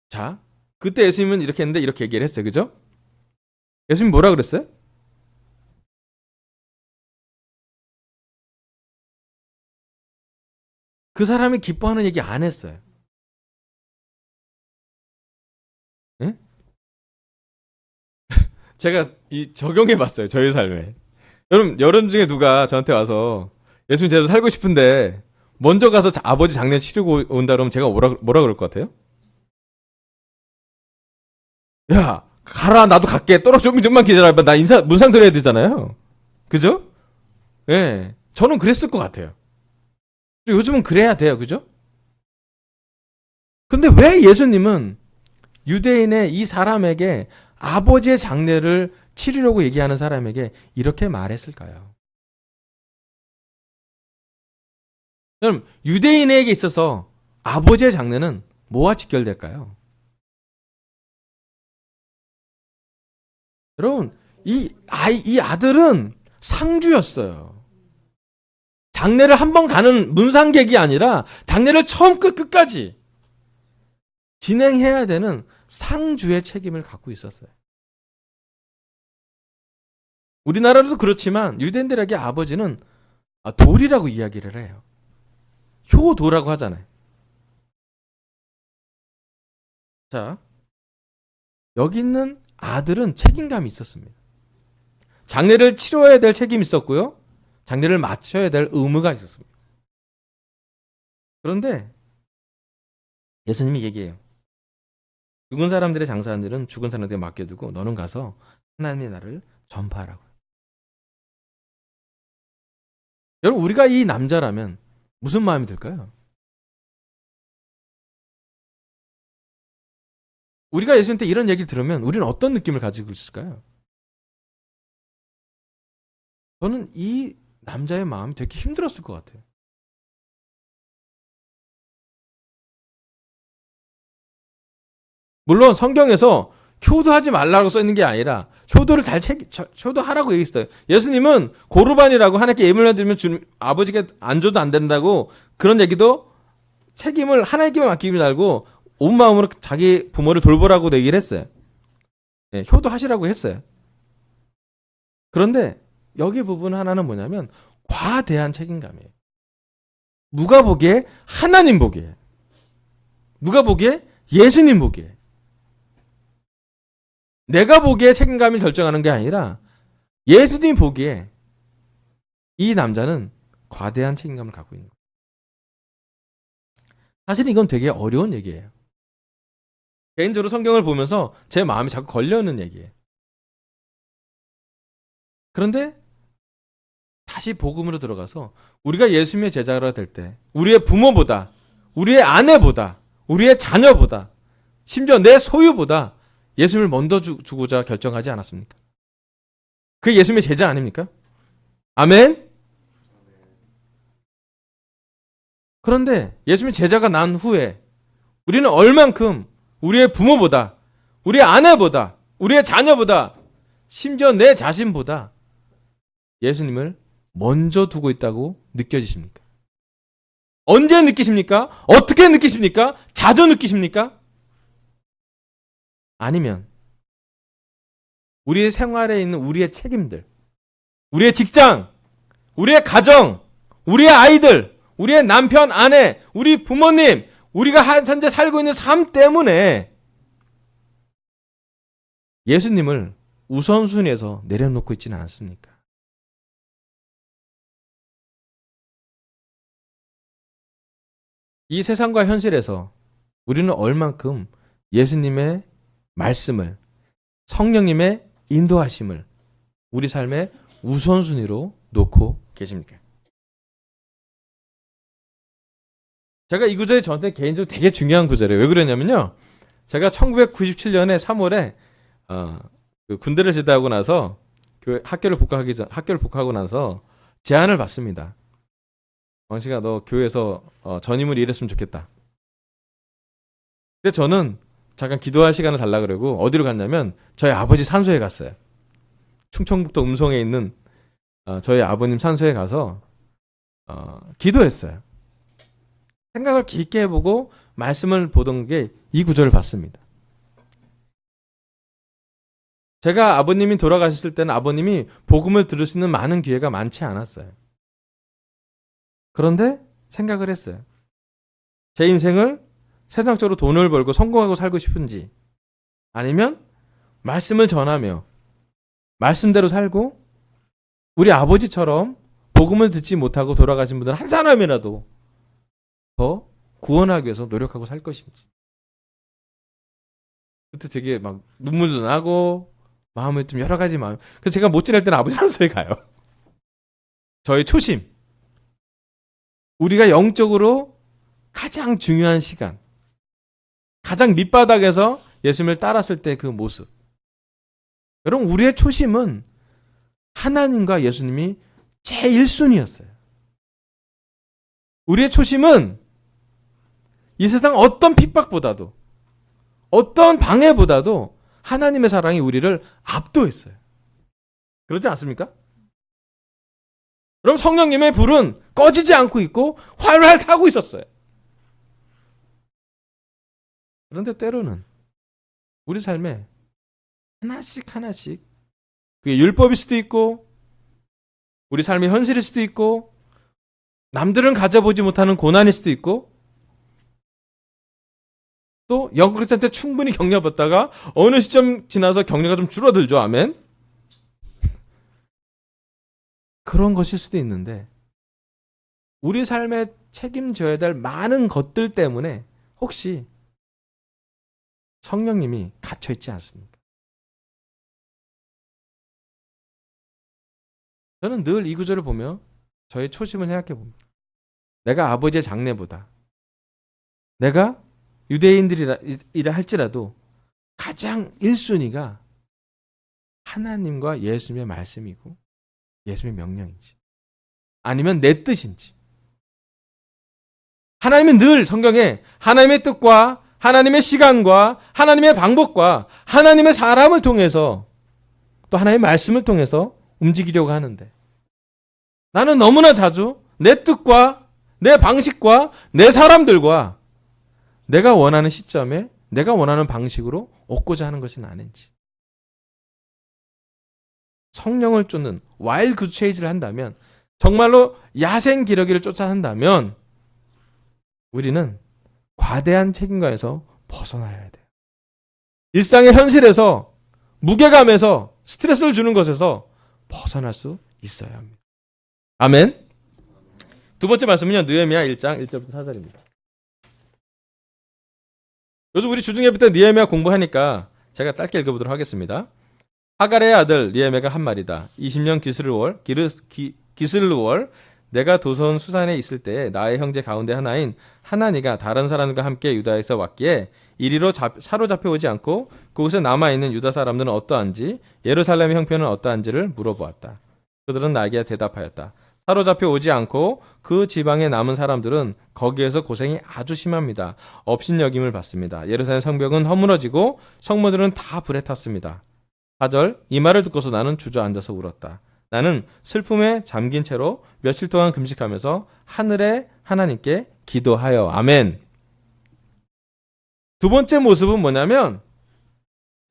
자, 그때 예수님은 이렇게 했는데 이렇게 얘기를 했어요. 그죠? 예수님 뭐라 그랬어요? 그 사람이 기뻐하는 얘기 안 했어요. 네? 제가 적용해 봤어요. 저희 삶에. 여러분 중에 누가 저한테 와서 예수님 제대로 살고 싶은데 먼저 가서 아버지 장례 치르고 온다 그러면 제가 뭐라 그럴 것 같아요? 야, 가라. 나도 갈게. 좀만 기다려봐. 나 문상 드려야 되잖아요. 그죠? 예. 네, 저는 그랬을 것 같아요. 요즘은 그래야 돼요. 그죠? 근데 왜 예수님은 유대인의 이 사람에게 아버지의 장례를 치르려고 얘기하는 사람에게 이렇게 말했을까요? 그럼 유대인에게 있어서 아버지의 장례는 뭐와 직결될까요? 여러분, 이 아들은 상주였어요. 장례를 한 번 가는 문상객이 아니라 장례를 처음 끝까지 진행해야 되는 상주의 책임을 갖고 있었어요. 우리나라도 그렇지만 유대인들에게 아버지는 돌이라고 이야기를 해요. 효도라고 하잖아요. 자, 여기 있는 아들은 책임감이 있었습니다. 장례를 치러야 될 책임이 있었고요. 장례를 마쳐야 될 의무가 있었습니다. 그런데 예수님이 얘기해요. 죽은 사람들의 장사하는 일은 죽은 사람들에게 맡겨두고 너는 가서 하나님의 나라를 전파하라고. 여러분, 우리가 이 남자라면 무슨 마음이 들까요? 우리가 예수님한테 이런 얘기를 들으면 우리는 어떤 느낌을 가지고 있을까요? 저는 이 남자의 마음이 되게 힘들었을 것 같아요. 물론 성경에서 효도하지 말라고 써 있는 게 아니라 효도를 효도하라고 얘기했어요. 예수님은 고르반이라고 하나님께 예물을 드리면 아버지께 안 줘도 안 된다고 그런 얘기도 책임을 하나님께만 맡기지 말고 온 마음으로 자기 부모를 돌보라고 얘기를 했어요. 네, 효도하시라고 했어요. 그런데 여기 부분 하나는 뭐냐면 과대한 책임감이에요. 누가 보기에 하나님 보기에, 누가 보기에 예수님 보기에, 내가 보기에 책임감을 결정하는 게 아니라 예수님 보기에 이 남자는 과대한 책임감을 갖고 있는 거예요. 사실 이건 되게 어려운 얘기예요. 개인적으로 성경을 보면서 제 마음이 자꾸 걸려오는 얘기예요. 그런데 다시 복음으로 들어가서 우리가 예수님의 제자가 될 때 우리의 부모보다, 우리의 아내보다, 우리의 자녀보다, 심지어 내 소유보다 예수님을 먼저 주고자 결정하지 않았습니까? 그게 예수님의 제자 아닙니까? 아멘? 그런데 예수님의 제자가 난 후에 우리는 얼만큼 우리의 부모보다, 우리의 아내보다, 우리의 자녀보다, 심지어 내 자신보다 예수님을 먼저 두고 있다고 느껴지십니까? 언제 느끼십니까? 어떻게 느끼십니까? 자주 느끼십니까? 아니면 우리의 생활에 있는 우리의 책임들, 우리의 직장, 우리의 가정, 우리의 아이들, 우리의 남편, 아내, 우리 부모님, 우리가 현재 살고 있는 삶 때문에 예수님을 우선순위에서 내려놓고 있지는 않습니까? 이 세상과 현실에서 우리는 얼만큼 예수님의 말씀을, 성령님의 인도하심을 우리 삶의 우선순위로 놓고 계십니까? 제가 이 구절이 저한테 개인적으로 되게 중요한 구절이에요. 왜 그러냐면요. 제가 1997년에 3월에 군대를 제대하고 나서 학교를 복학하고 나서 제안을 받습니다. 왕식아, 너 교회에서 전임을 일했으면 좋겠다. 근데 저는 잠깐 기도할 시간을 달라 그러고 어디로 갔냐면 저희 아버지 산소에 갔어요. 충청북도 음성에 있는 저희 아버님 산소에 가서 기도했어요. 생각을 깊게 해보고 말씀을 보던 게 이 구절을 봤습니다. 제가 아버님이 돌아가셨을 때는 아버님이 복음을 들을 수 있는 많은 기회가 많지 않았어요. 그런데 생각을 했어요. 제 인생을 세상적으로 돈을 벌고 성공하고 살고 싶은지, 아니면 말씀을 전하며 말씀대로 살고 우리 아버지처럼 복음을 듣지 못하고 돌아가신 분들 한 사람이라도 더 구원하기 위해서 노력하고 살 것인지. 그때 되게 막 눈물도 나고 마음에 좀 여러 가지 마음. 그래서 제가 못 지낼 때는 아버지 산소에 가요. 저의 초심, 우리가 영적으로 가장 중요한 시간, 가장 밑바닥에서 예수님을 따랐을 때 그 모습. 여러분, 우리의 초심은 하나님과 예수님이 제1순위였어요. 우리의 초심은 이 세상 어떤 핍박보다도, 어떤 방해보다도 하나님의 사랑이 우리를 압도했어요. 그렇지 않습니까? 그럼 성령님의 불은 꺼지지 않고 있고 활활 타고 있었어요. 그런데 때로는 우리 삶에 하나씩 하나씩, 그게 율법일 수도 있고 우리 삶의 현실일 수도 있고 남들은 가져보지 못하는 고난일 수도 있고 또 영그리스도한테 충분히 격려받다가 어느 시점 지나서 격려가 좀 줄어들죠. 아멘. 그런 것일 수도 있는데 우리 삶에 책임져야 될 많은 것들 때문에 혹시 성령님이 갇혀있지 않습니까? 저는 늘 이 구절을 보며 저의 초심을 생각해 봅니다. 내가 아버지의 장래보다, 내가 유대인들이라 할지라도 가장 1순위가 하나님과 예수님의 말씀이고 예수님의 명령인지, 아니면 내 뜻인지. 하나님은 늘 성경에 하나님의 뜻과 하나님의 시간과 하나님의 방법과 하나님의 사람을 통해서 또 하나님의 말씀을 통해서 움직이려고 하는데, 나는 너무나 자주 내 뜻과 내 방식과 내 사람들과 내가 원하는 시점에 내가 원하는 방식으로 얻고자 하는 것이 아닌지. 성령을 쫓는 와일드 굿 체이즈를 한다면, 정말로 야생 기러기를 쫓아 한다면 우리는 과대한 책임감에서 벗어나야 돼요. 일상의 현실에서, 무게감에서, 스트레스를 주는 것에서 벗어날 수 있어야 합니다. 아멘. 두 번째 말씀은요, 느헤미야 1장 1절부터 4절입니다. 요즘 우리 주중예배 때 느헤미야 공부하니까 제가 짧게 읽어보도록 하겠습니다. 하갈의 아들 느헤미야가 한 말이다. 20년 기슬루월 내가 도선 수산에 있을 때 나의 형제 가운데 하나인 하나니가 다른 사람과 함께 유다에서 왔기에 이리로 사로잡혀 오지 않고 그곳에 남아있는 유다 사람들은 어떠한지 예루살렘의 형편은 어떠한지를 물어보았다. 그들은 나에게 대답하였다. 사로잡혀 오지 않고 그 지방에 남은 사람들은 거기에서 고생이 아주 심합니다. 업신여김을 받습니다. 예루살렘 성벽은 허물어지고 성문들은 다 불에 탔습니다. 4절, 이 말을 듣고서 나는 주저앉아서 울었다. 나는 슬픔에 잠긴 채로 며칠 동안 금식하면서 하늘의 하나님께 기도하여. 아멘. 두 번째 모습은 뭐냐면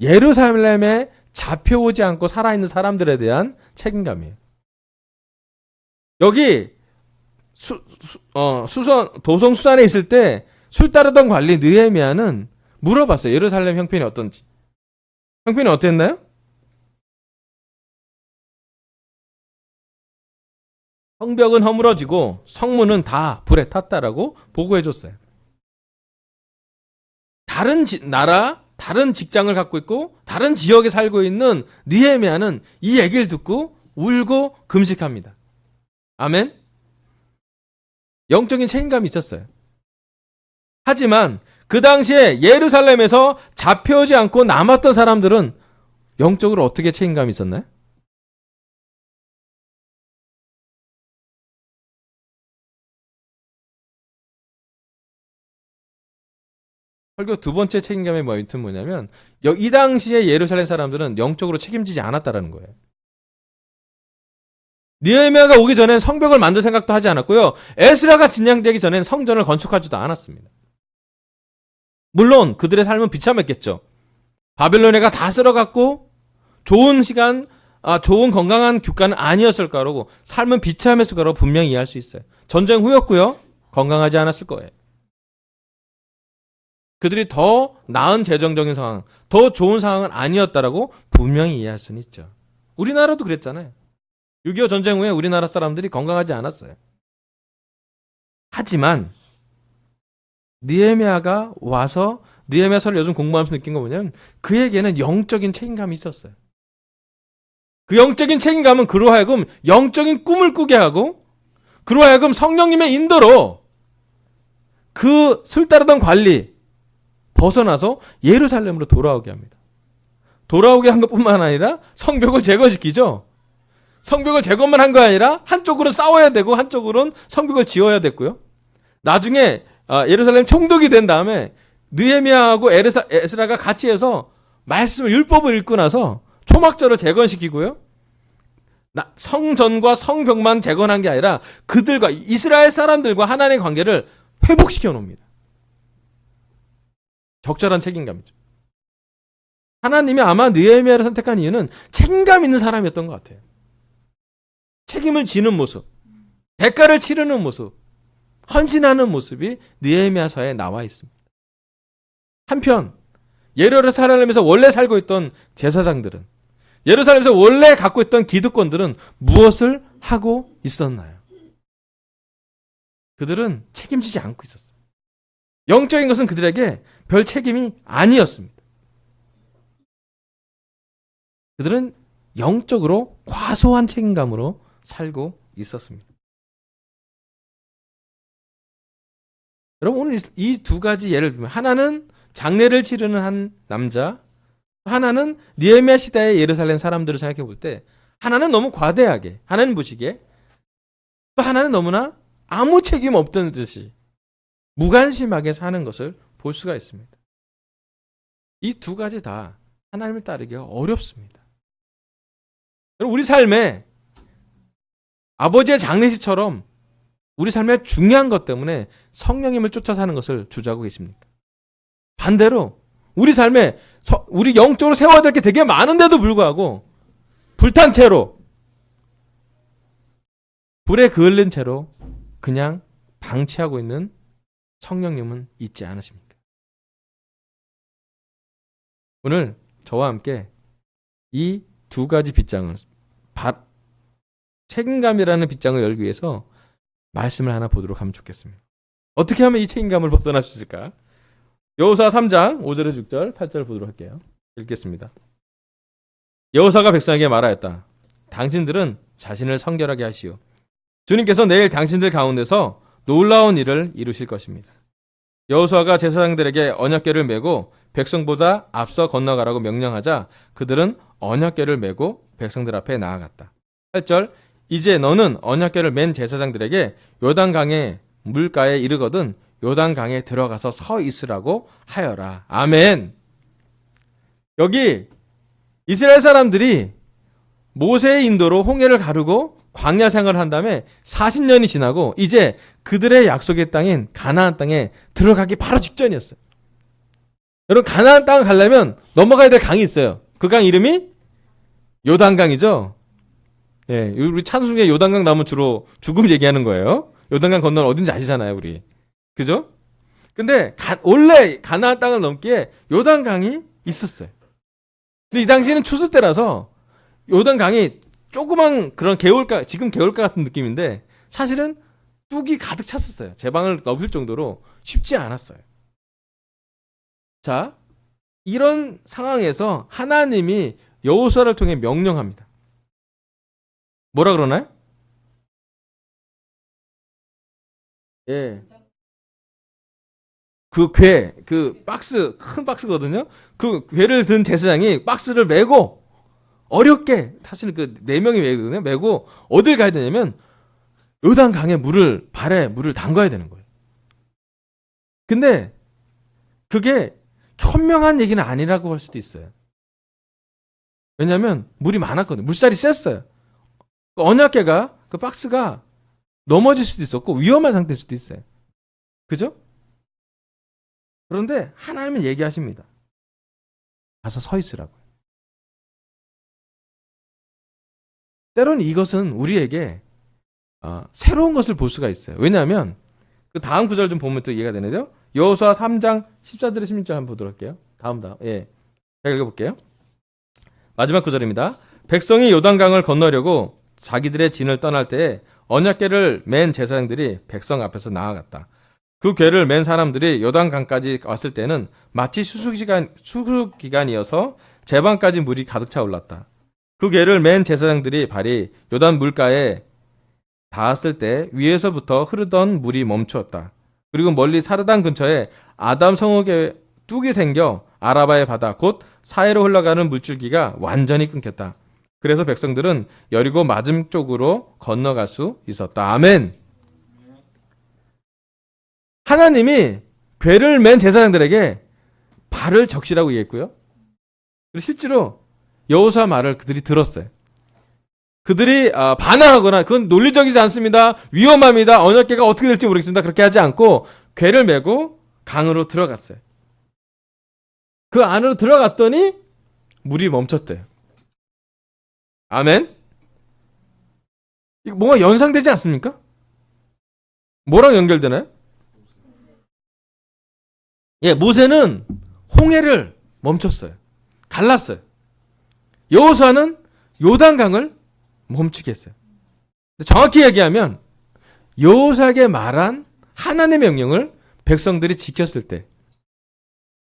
예루살렘에 잡혀오지 않고 살아있는 사람들에 대한 책임감이에요. 여기 도성 수산에 있을 때 술 따르던 관리 느헤미야는 물어봤어요. 예루살렘 형편이 어떤지. 형편이 어땠나요? 성벽은 허물어지고 성문은 다 불에 탔다라고 보고해줬어요. 다른 나라, 다른 직장을 갖고 있고 다른 지역에 살고 있는 느헤미야는 이 얘기를 듣고 울고 금식합니다. 아멘. 영적인 책임감이 있었어요. 하지만 그 당시에 예루살렘에서 잡혀오지 않고 남았던 사람들은 영적으로 어떻게 책임감이 있었나요? 설교 두 번째 책임감의 포인트는 뭐냐면 이 당시에 예루살렘 사람들은 영적으로 책임지지 않았다라는 거예요. 느헤미야가 오기 전엔 성벽을 만들 생각도 하지 않았고요. 에스라가 진행되기 전엔 성전을 건축하지도 않았습니다. 물론 그들의 삶은 비참했겠죠. 바벨론에가 다 쓸어갔고 좋은 시간, 좋은 건강한 국가는 아니었을 거라고, 삶은 비참했을 거라고 분명히 이해할 수 있어요. 전쟁 후였고요. 건강하지 않았을 거예요. 그들이 더 나은 재정적인 상황, 더 좋은 상황은 아니었다라고 분명히 이해할 수는 있죠. 우리나라도 그랬잖아요. 6.25 전쟁 후에 우리나라 사람들이 건강하지 않았어요. 하지만 느헤미야가 와서 느헤미야서를 요즘 공부하면서 느낀 거 뭐냐면 그에게는 영적인 책임감이 있었어요. 그 영적인 책임감은 그로 하여금 영적인 꿈을 꾸게 하고 그로 하여금 성령님의 인도로 그 술 따르던 관리 벗어나서 예루살렘으로 돌아오게 합니다. 돌아오게 한 것뿐만 아니라 성벽을 제거시키죠. 성벽을 제거만 한 거 아니라 한쪽으로 싸워야 되고 한쪽으로는 성벽을 지어야 됐고요. 나중에 예루살렘 총독이 된 다음에 느헤미야하고 에스라가 같이 해서 말씀을 율법을 읽고 나서 초막절을 재건시키고요. 성전과 성벽만 재건한 게 아니라 그들과 이스라엘 사람들과 하나님의 관계를 회복시켜 놓습니다. 적절한 책임감이죠. 하나님이 아마 느헤미야를 선택한 이유는 책임감 있는 사람이었던 것 같아요. 책임을 지는 모습, 대가를 치르는 모습, 헌신하는 모습이 느헤미야서에 나와 있습니다. 한편 예루살렘에서 원래 살고 있던 제사장들은, 예루살렘에서 원래 갖고 있던 기득권들은 무엇을 하고 있었나요? 그들은 책임지지 않고 있었어요. 영적인 것은 그들에게 별 책임이 아니었습니다. 그들은 영적으로 과소한 책임감으로 살고 있었습니다. 여러분, 오늘 이 두 가지 예를 들면 하나는 장례를 치르는 한 남자, 하나는 느헤미야 시대의 예루살렘 사람들을 생각해 볼 때 하나는 너무 과대하게, 하나는 무식에, 또 하나는 너무나 아무 책임 없던 듯이 무관심하게 사는 것을 볼 수가 있습니다. 이 두 가지 다 하나님을 따르기가 어렵습니다. 우리 삶에 아버지의 장례식처럼 우리 삶의 중요한 것 때문에 성령님을 쫓아 사는 것을 주저하고 계십니까? 반대로 우리 삶에 우리 영적으로 세워야 될 게 되게 많은데도 불구하고 불탄 채로, 불에 그을린 채로 그냥 방치하고 있는 성령님은 있지 않으십니까? 오늘 저와 함께 이 두 가지 빗장을, 책임감이라는 빗장을 열기 위해서 말씀을 하나 보도록 하면 좋겠습니다. 어떻게 하면 이 책임감을 벗어날 수 있을까? 여호수아 3장 5절에 6절 8절 보도록 할게요. 읽겠습니다. 여호수아가 백성에게 말하였다. 당신들은 자신을 성결하게 하시오. 주님께서 내일 당신들 가운데서 놀라운 일을 이루실 것입니다. 여호수아가 제사장들에게 언약궤를 메고 백성보다 앞서 건너가라고 명령하자 그들은 언약궤를 메고 백성들 앞에 나아갔다. 8절, 이제 너는 언약궤를 맨 제사장들에게 요단강의 물가에 이르거든 요단강에 들어가서 서 있으라고 하여라. 아멘. 여기 이스라엘 사람들이 모세의 인도로 홍해를 가르고 광야 생활을 한 다음에 40년이 지나고 이제 그들의 약속의 땅인 가나안 땅에 들어가기 바로 직전이었어요. 여러분, 가나안 땅을 가려면 넘어가야 될 강이 있어요. 그 강 이름이 요단강이죠. 예, 우리 찬송 중에 요단강 나오면 주로 죽음 얘기하는 거예요. 요단강 건너는 어딘지 아시잖아요, 우리. 그죠? 근데 원래 가나안 땅을 넘기에 요단강이 있었어요. 근데 이 당시에는 추수 때라서 요단강이 조그만 그런 개울가, 지금 개울가 같은 느낌인데 사실은 뚝이 가득 찼었어요. 제방을 넘을 정도로 쉽지 않았어요. 자, 이런 상황에서 하나님이 여호수아를 통해 명령합니다. 뭐라 그러나요? 예. 그 궤, 그 박스, 큰 박스거든요. 그 궤를 든 제사장이 박스를 메고 어렵게, 사실 그 4명이 메거든요. 메고 어딜 가야 되냐면 요단 강에 발에 물을 담가야 되는 거예요. 근데 그게 현명한 얘기는 아니라고 할 수도 있어요. 왜냐면 물이 많았거든요. 물살이 셌어요. 언약궤가, 그 박스가 넘어질 수도 있었고 위험한 상태일 수도 있어요. 그죠? 그런데 하나님은 얘기하십니다. 가서 서 있으라고요. 때로는 이것은 우리에게 새로운 것을 볼 수가 있어요. 왜냐하면 그 다음 구절 좀 보면 또 이해가 되는데요. 여호수아 3장 14절에 16절 한번 보도록 할게요. 다음. 예. 제가 읽어볼게요. 마지막 구절입니다. 백성이 요단강을 건너려고 자기들의 진을 떠날 때에 언약궤를 맨 제사장들이 백성 앞에서 나아갔다. 그 궤를 맨 사람들이 요단강까지 왔을 때는 마치 수수기간이어서 제방까지 물이 가득 차 올랐다. 그 궤를 맨 제사장들이 발이 요단 물가에 닿았을 때 위에서부터 흐르던 물이 멈추었다. 그리고 멀리 사르단 근처에 아담 성읍에 뚝이 생겨 아라바의 바다 곧 사해로 흘러가는 물줄기가 완전히 끊겼다. 그래서 백성들은 여리고 맞은 쪽으로 건너갈 수 있었다. 아멘. 하나님이 궤를 맨 제사장들에게 발을 적시라고 얘기했고요. 그리고 실제로 여호수아 말을 그들이 들었어요. 그들이 반항하거나 그건 논리적이지 않습니다. 위험합니다. 언약궤가 어떻게 될지 모르겠습니다. 그렇게 하지 않고 궤를 메고 강으로 들어갔어요. 그 안으로 들어갔더니 물이 멈췄대요. 아멘. 이거 뭔가 연상되지 않습니까? 뭐랑 연결되나요? 예, 모세는 홍해를 멈췄어요. 갈랐어요. 여호수아는 요단강을 멈추게 했어요. 정확히 얘기하면 여호수아에게 말한 하나님의 명령을 백성들이 지켰을 때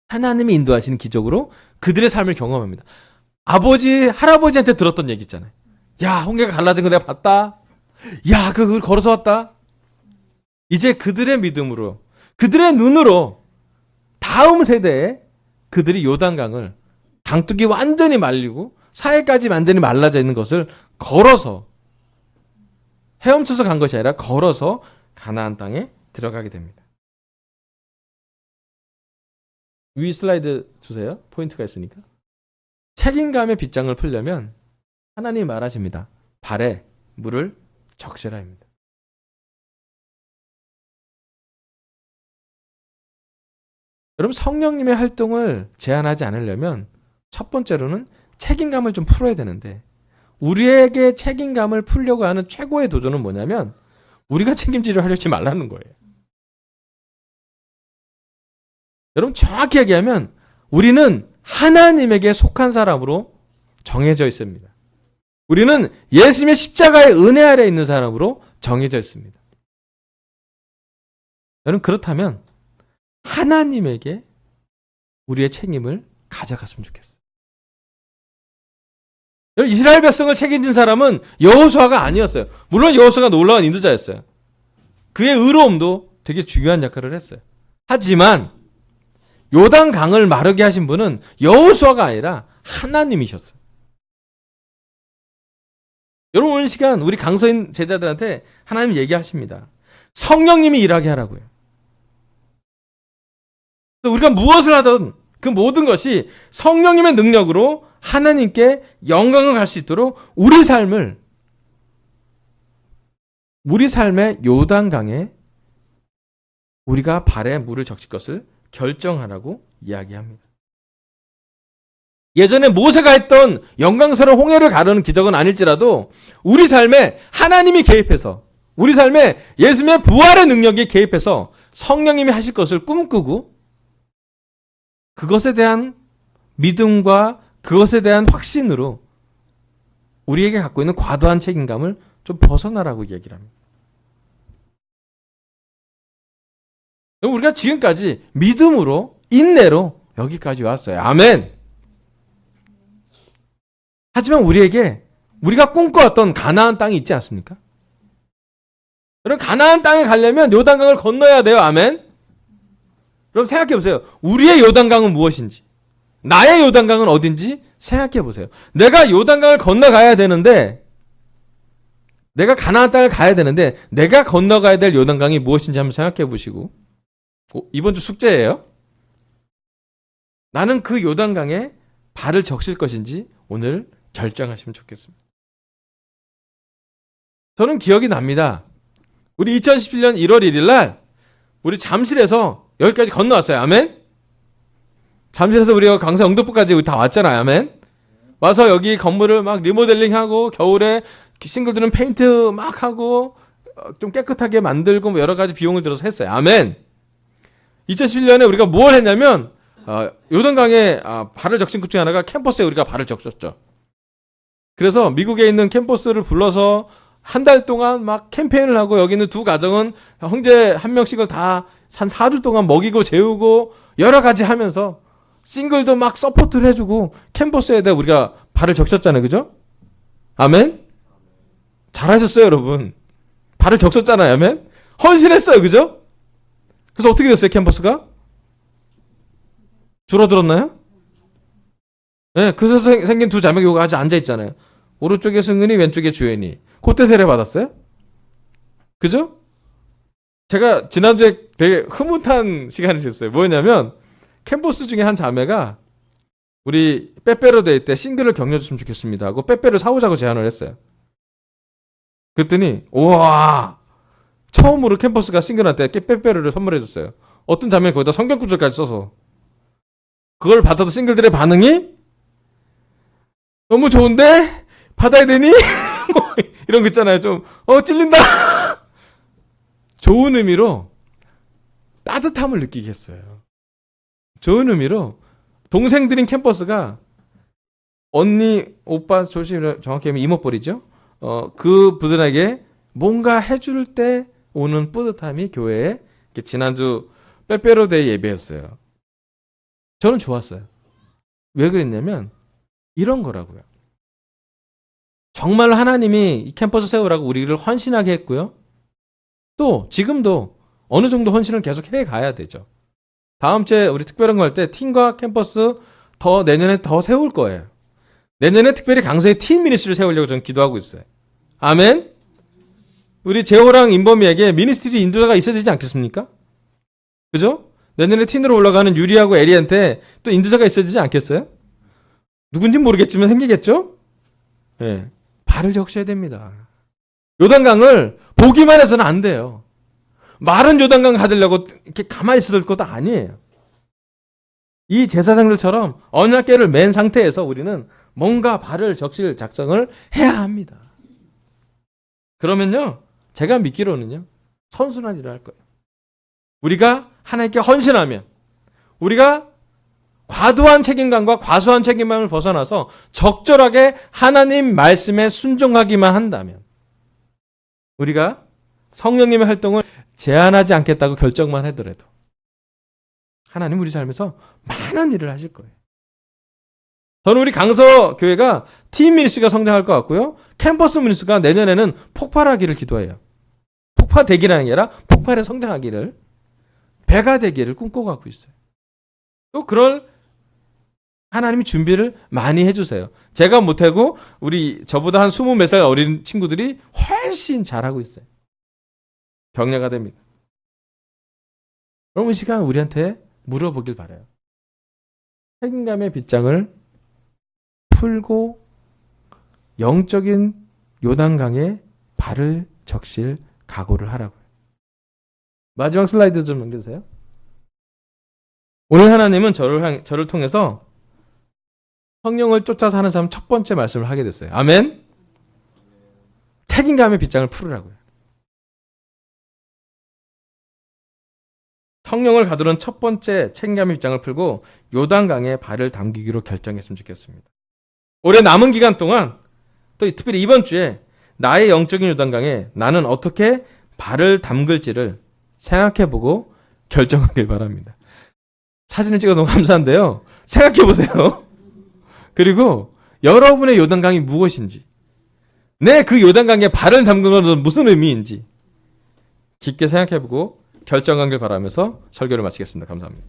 하나님이 인도하시는 기적으로 그들의 삶을 경험합니다. 아버지, 할아버지한테 들었던 얘기 있잖아요. 야, 홍해가 갈라진 거 내가 봤다. 야, 그걸 걸어서 왔다. 이제 그들의 믿음으로, 그들의 눈으로 다음 세대에 그들이 요단강을 강둑이 완전히 말리고 사해까지 완전히 말라져 있는 것을 걸어서 헤엄쳐서 간 것이 아니라 걸어서 가나안 땅에 들어가게 됩니다. 위 슬라이드 주세요. 포인트가 있으니까. 책임감의 빗장을 풀려면 하나님이 말하십니다. 발에 물을 적셔라 합니다. 여러분, 성령님의 활동을 제한하지 않으려면 첫 번째로는 책임감을 좀 풀어야 되는데 우리에게 책임감을 풀려고 하는 최고의 도전은 뭐냐면 우리가 책임지려 하려지 말라는 거예요. 여러분, 정확히 얘기하면 우리는 하나님에게 속한 사람으로 정해져 있습니다. 우리는 예수님의 십자가의 은혜 아래 있는 사람으로 정해져 있습니다. 여러분, 그렇다면 하나님에게 우리의 책임을 가져갔으면 좋겠어요. 여러분, 이스라엘 백성을 책임진 사람은 여호수아가 아니었어요. 물론 여호수아가 놀라운 인도자였어요. 그의 의로움도 되게 중요한 역할을 했어요. 하지만 요단강을 마르게 하신 분은 여호수아가 아니라 하나님이셨어요. 여러분 오늘 시간 우리 강서인 제자들한테 하나님 얘기하십니다. 성령님이 일하게 하라고요. 우리가 무엇을 하든 그 모든 것이 성령님의 능력으로 하나님께 영광을 갈 수 있도록 우리 삶의 요단강에 우리가 발에 물을 적실 것을 결정하라고 이야기합니다. 예전에 모세가 했던 영광스러운 홍해를 가르는 기적은 아닐지라도 우리 삶에 하나님이 개입해서 우리 삶에 예수님의 부활의 능력이 개입해서 성령님이 하실 것을 꿈꾸고 그것에 대한 믿음과 그것에 대한 확신으로 우리에게 갖고 있는 과도한 책임감을 좀 벗어나라고 얘기를 합니다. 우리가 지금까지 믿음으로 인내로 여기까지 왔어요. 아멘. 하지만 우리가 꿈꿔왔던 가나안 땅이 있지 않습니까? 그럼 가나안 땅에 가려면 요단강을 건너야 돼요. 아멘. 그럼 생각해 보세요. 우리의 요단강은 무엇인지, 나의 요단강은 어딘지 생각해 보세요. 내가 요단강을 건너가야 되는데, 내가 가나안 땅을 가야 되는데 내가 건너가야 될 요단강이 무엇인지 한번 생각해 보시고, 이번 주 숙제예요. 나는 그 요단강에 발을 적실 것인지 오늘 결정하시면 좋겠습니다. 저는 기억이 납니다. 우리 2017년 1월 1일 날 우리 잠실에서 여기까지 건너왔어요. 아멘. 잠실에서 우리가 강서 영등포까지 우리 다 왔잖아요. 아멘. 와서 여기 건물을 막 리모델링하고 겨울에 싱글들은 페인트 막 하고 좀 깨끗하게 만들고 뭐 여러 가지 비용을 들어서 했어요. 아멘. 2011년에 우리가 뭘 했냐면 요단강에 발을 적신 것 중에 하나가 캠퍼스에 우리가 발을 적셨죠. 그래서 미국에 있는 캠퍼스를 불러서 한 달 동안 막 캠페인을 하고 여기 있는 두 가정은 형제 한 명씩을 다 한 4주 동안 먹이고 재우고 여러 가지 하면서 싱글도 막 서포트를 해주고 캠퍼스에다 우리가 발을 적셨잖아요. 그죠? 아멘? 잘하셨어요 여러분. 발을 적셨잖아요. 아멘? 헌신했어요. 그죠? 그래서 어떻게 됐어요 캠퍼스가? 줄어들었나요? 네, 그래서 생긴 두 자매가 여기 아직 앉아있잖아요. 오른쪽에 승은이 왼쪽에 주연이. 그때 세례 받았어요? 그죠? 제가 지난주에 되게 흐뭇한 시간을 지냈어요. 뭐였냐면 캠퍼스 중에 한 자매가 우리 빼빼로 데이 때 싱글을 격려줬으면 좋겠습니다 하고 빼빼를 사오자고 제안을 했어요. 그랬더니 우와 처음으로 캠퍼스가 싱글한테 빼빼로를 선물해줬어요. 어떤 자매는 거기다 성경 구절까지 써서 그걸 받아도 싱글들의 반응이 너무 좋은데 받아야 되니? 뭐 이런 거 있잖아요. 좀 찔린다. 좋은 의미로 따뜻함을 느끼게 했어요. 좋은 의미로 동생들인 캠퍼스가 언니, 오빠, 조심 정확히 하면 이모뻘이죠. 그 분들에게 뭔가 해줄 때 오는 뿌듯함이 교회에 지난주 빼빼로데이 예배였어요. 저는 좋았어요. 왜 그랬냐면 이런 거라고요. 정말 하나님이 이 캠퍼스 세우라고 우리를 헌신하게 했고요. 또 지금도 어느 정도 헌신을 계속 해가야 되죠. 다음 주에 우리 특별한 거 할 때 팀과 캠퍼스 더 내년에 더 세울 거예요. 내년에 특별히 강서의 팀 미니스트리를 세우려고 저는 기도하고 있어요. 아멘. 우리 재호랑 인범이에게 미니스트리 인도자가 있어야 되지 않겠습니까? 그죠? 내년에 팀으로 올라가는 유리하고 에리한테 또 인도자가 있어야 되지 않겠어요? 누군지 모르겠지만 생기겠죠? 네. 발을 적셔야 됩니다. 요단강을 보기만 해서는 안 돼요. 마른 요단강 가들려고 이렇게 가만히 있을 것도 아니에요. 이 제사장들처럼 언약궤를 맨 상태에서 우리는 뭔가 발을 적실 작정을 해야 합니다. 그러면요, 제가 믿기로는요, 선순환 일을 할 거예요. 우리가 하나님께 헌신하면, 우리가 과도한 책임감과 과소한 책임감을 벗어나서 적절하게 하나님 말씀에 순종하기만 한다면, 우리가 성령님의 활동을 제한하지 않겠다고 결정만 하더라도 하나님 우리 삶에서 많은 일을 하실 거예요. 저는 우리 강서 교회가 팀 미니스트리가 성장할 것 같고요. 캠퍼스 미니스트리가 내년에는 폭발하기를 기도해요. 폭파되기라는 게 아니라 폭발에 성장하기를, 배가 되기를 꿈꿔가고 있어요. 또 그럴 하나님이 준비를 많이 해주세요. 제가 못하고 우리 저보다 한 20 몇 살 어린 친구들이 훨씬 잘하고 있어요. 격려가 됩니다. 여러분 이 시간 우리한테 물어보길 바라요. 책임감의 빗장을 풀고 영적인 요단강에 발을 적실 각오를 하라고요. 마지막 슬라이드 좀 넘겨주세요. 오늘 하나님은 저를 통해서 성령을 쫓아서 하는 사람 첫 번째 말씀을 하게 됐어요. 아멘? 책임감의 빗장을 풀으라고요. 성령을 가두는 첫 번째 책임감의 빗장을 풀고 요단강에 발을 담기기로 결정했으면 좋겠습니다. 올해 남은 기간 동안 또 특별히 이번 주에 나의 영적인 요단강에 나는 어떻게 발을 담글지를 생각해보고 결정하길 바랍니다. 사진을 찍어서 너무 감사한데요. 생각해보세요. 그리고 여러분의 요단강이 무엇인지, 그 요단강에 발을 담그는 것은 무슨 의미인지 깊게 생각해보고 결정하길 바라면서 설교를 마치겠습니다. 감사합니다.